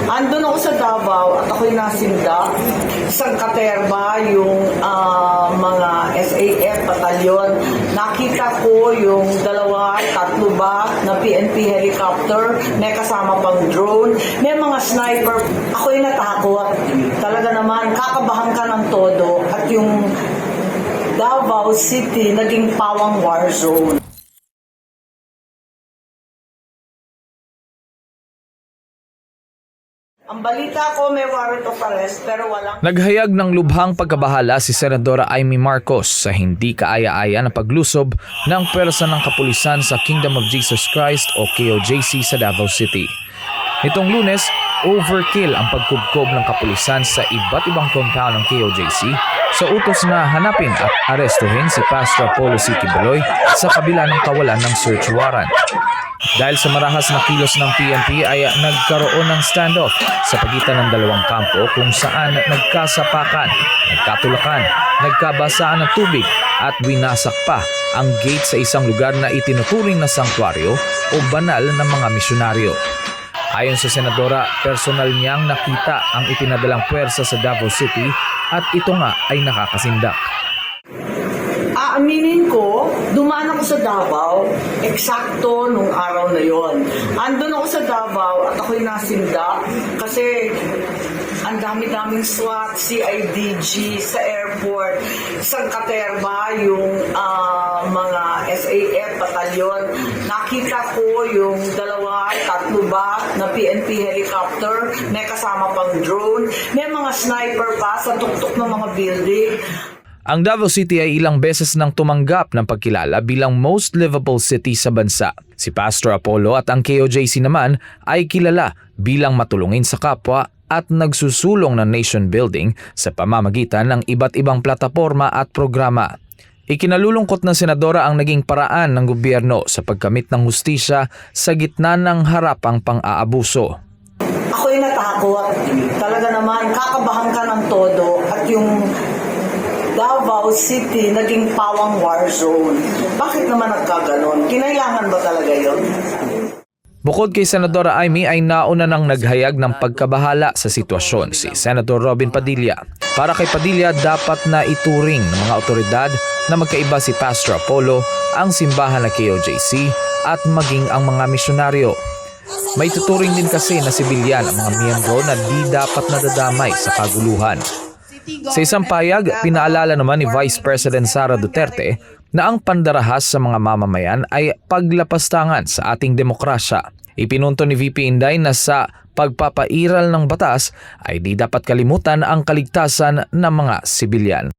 Andun ako sa Davao at ako'y nasinda. Isang katerba yung mga SAF batalyon. Nakita ko yung dalawa, tatlo ba na PNP helicopter, may kasama pang drone, may mga sniper. Ako'y natakot. Talaga naman, kakabahan ka ng todo at yung Davao City naging pawang war zone. Ang balita ko may warrant of arrest pero walang... Naghayag ng lubhang pagkabahala si Senadora Amy Marcos sa hindi kaaya-aya na paglusob ng pwersa ng kapulisan sa Kingdom of Jesus Christ o KOJC sa Davao City. Nitong Lunes, overkill ang pagkubkob ng kapulisan sa iba't ibang compound ng KOJC sa utos na hanapin at arestuhin si Pastor Apollo C. Quiboloy sa kabila ng kawalan ng search warrant. Dahil sa marahas na kilos ng PNP ay nagkaroon ng standoff sa pagitan ng dalawang kampo kung saan nagkasapakan, nagkatulakan, nagkabasaan ng tubig at winasak pa ang gate sa isang lugar na itinuturing na sanktuaryo o banal ng mga misyonaryo. Ayon sa Senadora, personal niyang nakita ang ipinadalang puwersa sa Davao City at ito nga ay nakakasindak. Aaminin ko, dumaan ako sa Davao, eksakto nung araw na yon. Andun ako sa Davao at ako'y nasinda kasi ang dami-daming SWAT, CIDG sa airport, isang katerba yung mga SAF batalyon. Nakita ko yung dalawa, tatlo ba na PNP helicopter, may kasama pang drone, may mga sniper pa sa tuktok ng mga building. Ang Davao City ay ilang beses nang tumanggap ng pagkilala bilang most livable city sa bansa. Si Pastor Apollo at ang KOJC naman ay kilala bilang matulungin sa kapwa at nagsusulong ng nation building sa pamamagitan ng iba't ibang plataporma at programa. Ikinalulungkot ng senadora ang naging paraan ng gobyerno sa pagkamit ng hustisya sa gitna ng harapang pang-aabuso. Ako'y natakot. Talaga naman, kakabahan ka ng todo at yung Davao City naging pawang war zone. Bakit naman nagkaganon? Kinailangan ba talaga yun? Bukod kay Senadora Amy ay nauna nang naghayag ng pagkabahala sa sitwasyon si Senator Robin Padilla. Para kay Padilla, dapat na ituring ng mga otoridad na magkaiba si Pastor Apollo, ang simbahan na KOJC at maging ang mga misyonaryo. May tuturing din kasi na sibilyan ang mga miyembro na di dapat nadadamay sa kaguluhan. Sa isang payag, pinaalala naman ni Vice President Sara Duterte na ang pandarahas sa mga mamamayan ay paglapastangan sa ating demokrasya. Ipinunto ni VP Inday na sa pagpapairal ng batas ay di dapat kalimutan ang kaligtasan ng mga sibilyan.